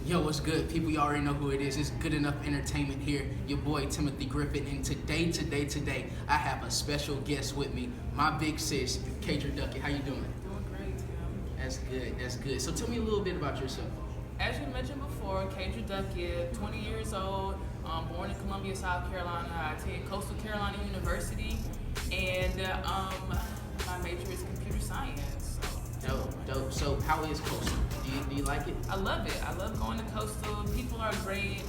Yo, what's good, people? You already know who it is. It's Good Enough Entertainment here. Your boy TheRealTGriffin, and today, I have a special guest with me, my big sis, Kaydra Duckett. How you doing? Doing great, Tim. That's good. That's good. So tell me a little bit about yourself. As you mentioned before, Kaydra Duckett, 20 years old, born in Columbia, South Carolina. I attend Coastal Carolina University, and my major is computer science. Dope. So how is Coastal? Do you like it? I love it. I love going to Coastal. People are great.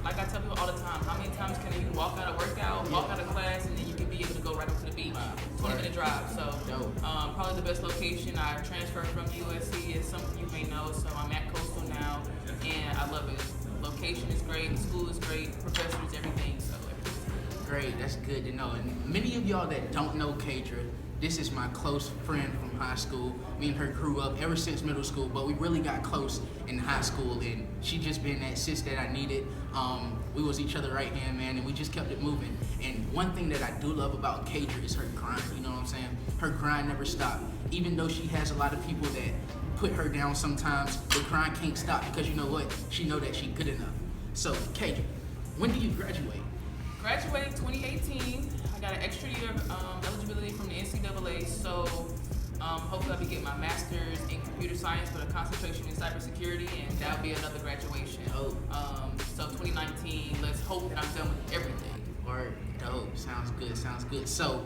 Like I tell people all the time, how many times can you walk out of workout, walk out of class, and then you can be able to go right up to the beach? 20-minute drive. So probably the best location. I transferred from USC, as some of you may know. So I'm at Coastal now, and I love it. Location is great. The school is great. Professors, everything. So everything's Great. That's good to know. And many of y'all that don't know Kaydra, this is my close friend from high school. Me and her grew up ever since middle school, but we really got close in high school, and she just been that sis that I needed. We was each other right hand man, and we just kept it moving. And one thing that I do love about Kaydra is her grind. You know what I'm saying? Her grind never stopped. Even though she has a lot of people that put her down sometimes, the grind can't stop because you know what? She know that she good enough. So Kaydra, when do you graduate? Graduated 2018. I got an extra year of eligibility from the NCAA, so hopefully I'll be getting my master's in computer science with a concentration in cybersecurity, and that'll be another graduation. So 2019, let's hope that I'm done with everything. Or dope. Sounds good. So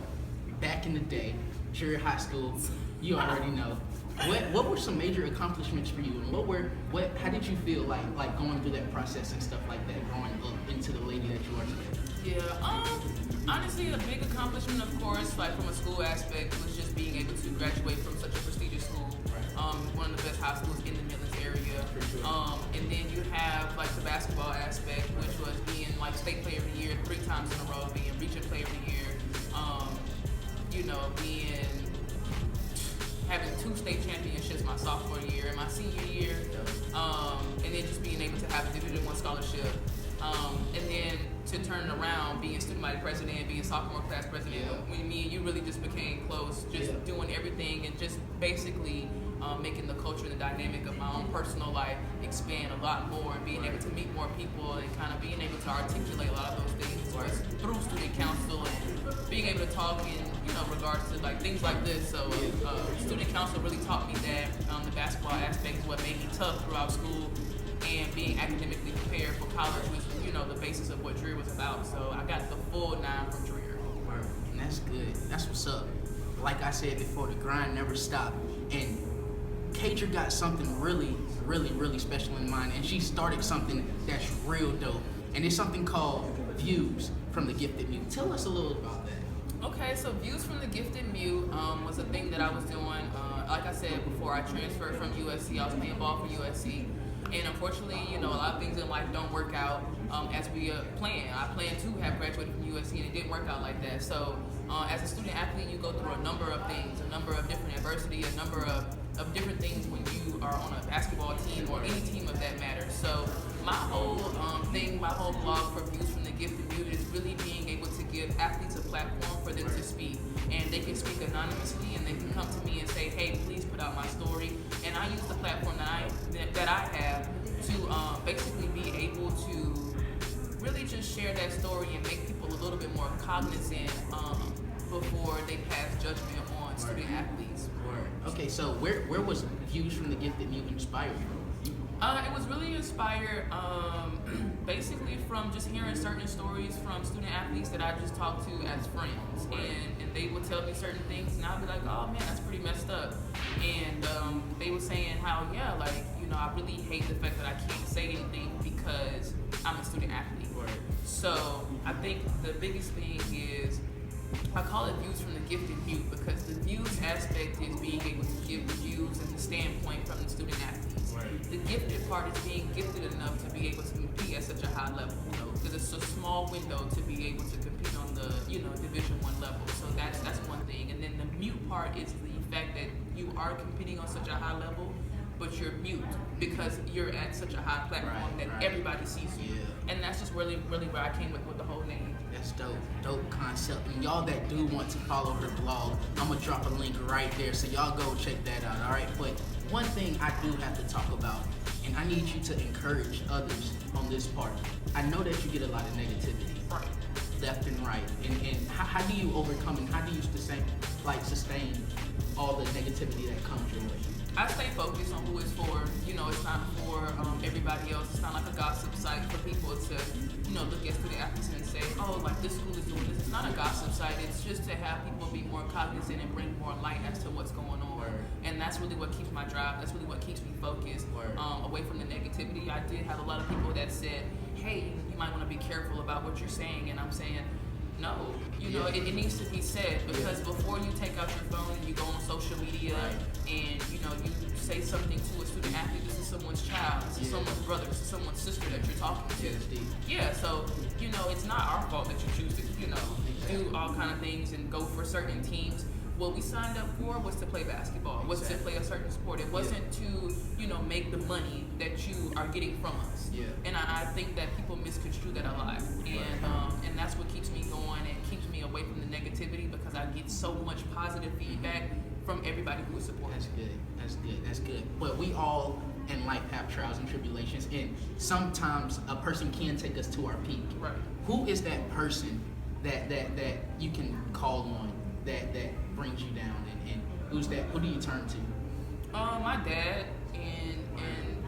back in the day, during high school, you already know. What were some major accomplishments for you, and how did you feel like going through that process and stuff like that, growing up into the lady that you are today? Yeah, honestly, a big accomplishment, of course, like from a school aspect, was just being able to graduate from such a prestigious school, one of the best high schools in the Midlands area. And then you have like the basketball aspect, which was being like state player of the year 3 times in a row, being region player of the year, having 2 state championships my sophomore year and my senior year, and then just being able to have a Division I scholarship, and then to turn it around, being student body president, being sophomore class president. When me and you really just became close, just doing everything and just basically making the culture and the dynamic of my own personal life expand a lot more, and being able to meet more people and kind of being able to articulate a lot of those things through student council and being able to talk in regards to like things like this. So student council really taught me that the basketball aspect is what made me tough throughout school, and being academically prepared for college was the basis of what Dreer was about. So I got the full 9 from Dreer. And that's good. That's what's up. Like I said before, the grind never stopped. And Kaydra got something really special in mind, and she started something that's real dope. And it's something called Views from the Gifted Mute. Tell us a little about that. Okay, so Views from the Gifted Mute was a thing that I was doing. Like I said before, I transferred from USC. I was playing ball for USC. And unfortunately, a lot of things in life don't work out as we plan. I planned to have graduated from USC, and it didn't work out like that. So as a student athlete, you go through a number of things, a number of different adversity, a number of different things when you are on a basketball team or any team of that matter. So my whole my whole blog for Views from the Gifted Mute is really being able to give athletes a platform for them to speak. And they can speak anonymously, and they can come to me and say, hey, please put out my story. And I use the platform that I have to basically be able to really just share that story and make people a little bit more cognizant before they pass judgment on student athletes. Okay, so where was Views from the Gifted Mute inspired from? It was really inspired basically from just hearing certain stories from student athletes that I just talked to as friends, and they would tell me certain things, and I'd be like, oh man, that's pretty messed up. And they were saying how I really hate the fact that I can't say anything because I'm a student athlete. So I think the biggest thing is, I call it Views from the Gifted Mute, because the views aspect is being able to give the views and the standpoint from the student athletes. The gifted part is being gifted enough to be able to compete at such a high level, because it's a small window to be able to compete on the Division I level. So that's one thing. And then the mute part is the fact that you are competing on such a high level, but you're mute because you're at such a high platform that everybody sees you. And that's just really where I came with the whole name. That's dope concept. And y'all that do want to follow her blog, I'm gonna drop a link right there, so y'all go check that out. All right, but one thing I do have to talk about and I need you to encourage others on this part. I know that you get a lot of negativity, Right. left and right, and how do you overcome and how do you sustain all the negativity that comes your way? I stay focused on who it's for. You know, it's not for everybody else. It's not like a gossip site for people to, you know, look at student athletes and say, oh, like this school is doing this. It's not a gossip site. It's just to have people be more cognizant and bring more light as to what's going on. Word. And that's really what keeps my drive. That's really what keeps me focused. Word. Away from the negativity. I did have a lot of people that said, hey, you might want to be careful about what you're saying. And I'm saying, no, you know, it needs to be said because before you take out your phone and you go on social media and, you know, you say something to a student athlete, this is someone's child, this is someone's brother, this is someone's sister that you're talking to. Yeah, so, you know, it's not our fault that you choose to, you know, do all kind of things and go for certain teams. What we signed up for was to play basketball, was to play a certain sport. It wasn't to, you know, make the money that you are getting from us. Yeah. And I think that people misconstrue that a lot. And that's what keeps me going and keeps me away from the negativity because I get so much positive feedback from everybody who is supporting. That's good. But we all in life have trials and tribulations, and sometimes a person can take us to our peak. Right. Who is that person that you can call on that brings you down, and who do you turn to? My dad and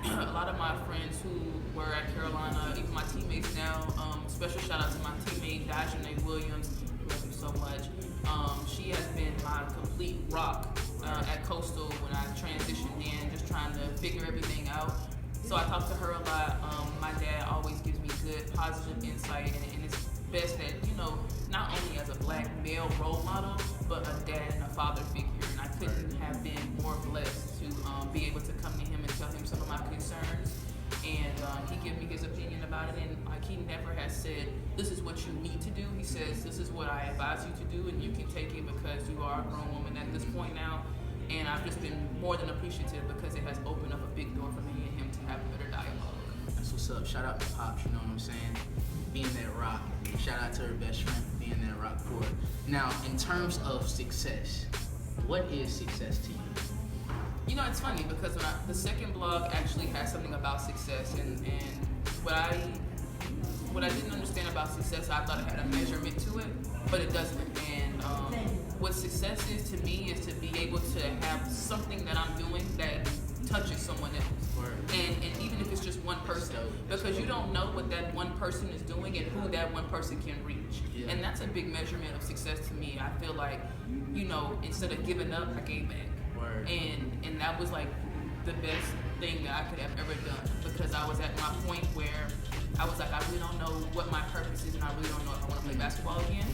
a lot of my friends who were at Carolina, even my teammates now. Special shout out to my teammate Dajanay Williams. Love you so much. She has been my complete rock at Coastal when I transitioned in, just trying to figure everything out. So I talk to her a lot. My dad always gives me good, positive insight, and it's best that, you know, not only as a black male role model, but a dad and a father figure. And I couldn't have been more blessed to be able to come to him and tell him some of my concerns. And he gave me his opinion about it. And like, he never has said, this is what you need to do. He says, this is what I advise you to do, and you can take it because you are a grown woman at this point now. And I've just been more than appreciative because it has opened up a big door for me and him to have a better dialogue. That's what's up. Shout out to Pops, you know what I'm saying? Being that rock. Shout out to her best friend for being that rock for her. Now, in terms of success, what is success to you? You know, it's funny because the second blog actually has something about success, and what I didn't understand about success, I thought it had a measurement to it, but it doesn't. And what success is to me is to be able to have something that I'm doing that touches someone else. And even if it's just one person, because you don't know what that one person is doing and who that one person can reach. Yeah. And that's a big measurement of success to me. I feel like, you know, instead of giving up, I gave back. And that was like the best thing that I could have ever done, because I was at my point where I was like, I really don't know what my purpose is, and I really don't know if I want to play basketball again.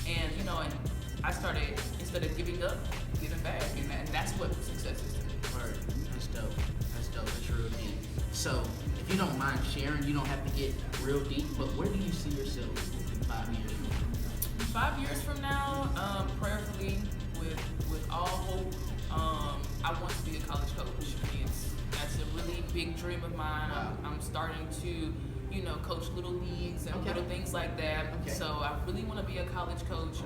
And, you know, and I started, instead of giving up, giving back. And that's what success is to me. Word. That's dope. That's real deep. So, if you don't mind sharing, you don't have to get real deep, but where do you see yourself in 5 years from now? 5 years from now, prayerfully, with all hope, I want to be a college coach. That's a really big dream of mine. Wow. I'm starting to, you know, coach little leagues and little things like that. Okay. So I really want to be a college coach.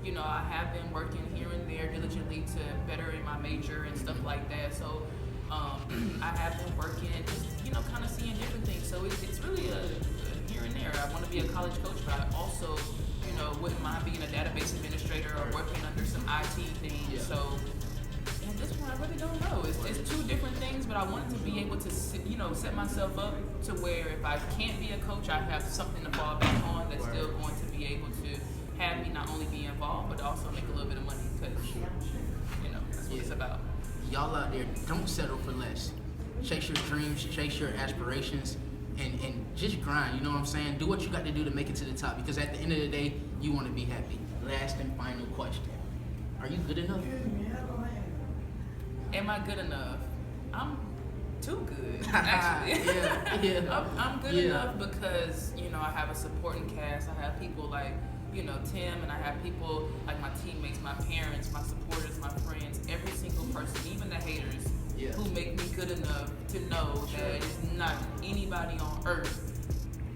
You know, I have been working here and there diligently to better in my major and stuff like that. So I have been working and just, you know, kind of seeing different things. So it's really a here and there. I want to be a college coach, but I also, you know, wouldn't mind being a database administrator or working under some IT things. Yeah. So at this point, I really don't know. It's two different things, but I wanted to be able to, you know, set myself up to where if I can't be a coach, I have something to fall back on that's still going to be able to have me not only be involved, but also make a little bit of money, because, you know, that's what it's about. Y'all out there, don't settle for less. Chase your dreams, chase your aspirations, and just grind, you know what I'm saying? Do what you got to do to make it to the top, because at the end of the day, you want to be happy. Last and final question. Are you good enough? Am I good enough? I'm too good, actually. I'm good enough because, you know, I have a supporting cast. I have people like, you know, Tim, and I have people like my teammates, my parents, my supporters, my friends, every single person, even the haters, who make me good enough to know that there's not anybody on earth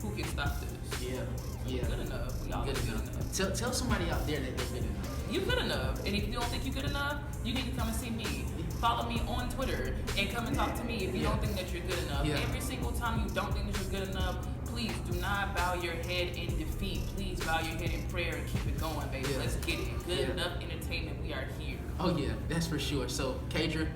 who can stop this. Yeah. Good enough. We all good enough. Tell somebody out there that they're good enough. You're good enough. And if you don't think you're good enough, you need to come and see me. follow me on Twitter and come and talk to me if you don't think that you're good enough. Yeah. Every single time you don't think that you're good enough, please do not bow your head in defeat. Please bow your head in prayer and keep it going, baby. Yeah. Let's get it. Good enough entertainment. We are here. Oh yeah, that's for sure. So Kaydra,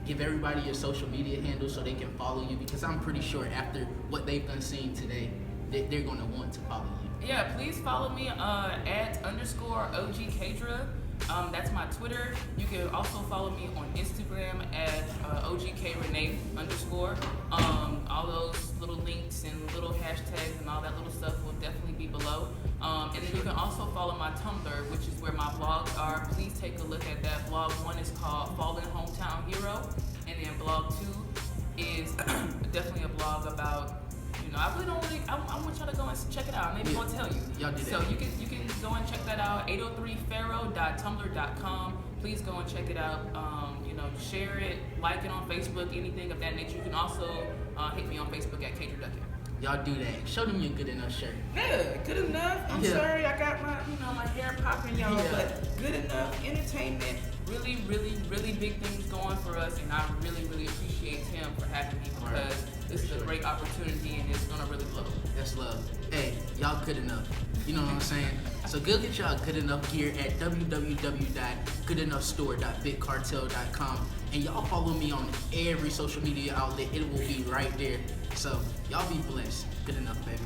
give everybody your social media handle so they can follow you, because I'm pretty sure after what they've done seen today, they're gonna want to follow you. Yeah, please follow me at _OG_Kaydra. That's my Twitter. You can also follow me on Instagram at OGKRenee_. All those little links and little hashtags and all that little stuff will definitely be below. And then you can also follow my Tumblr, which is where my blogs are. Please take a look at that. Blog 1 is called Fallen Hometown Hero, and then blog 2 is definitely a blog about, you know, I really don't really, I want y'all to go and check it out. Maybe I'll tell you. Y'all do that. So you can go and check that out, 803pharaoh.tumblr.com. Please go and check it out. You know, share it, like it on Facebook, anything of that nature. You can also hit me on Facebook at Kaydra Duckett. Y'all do that. Show them your good enough shirt. Yeah, good enough. I'm sorry, I got my, my hair popping, y'all, Yeah. but good enough entertainment. Really, really, really big things going for us, and I really, really appreciate him for having me, because this is a great opportunity and it's gonna really blow. That's love. Hey, y'all good enough. You know what I'm saying? So go get y'all good enough gear at www.goodenoughstore.bigcartel.com, and y'all follow me on every social media outlet. It will be right there. So y'all be blessed. Good enough, baby.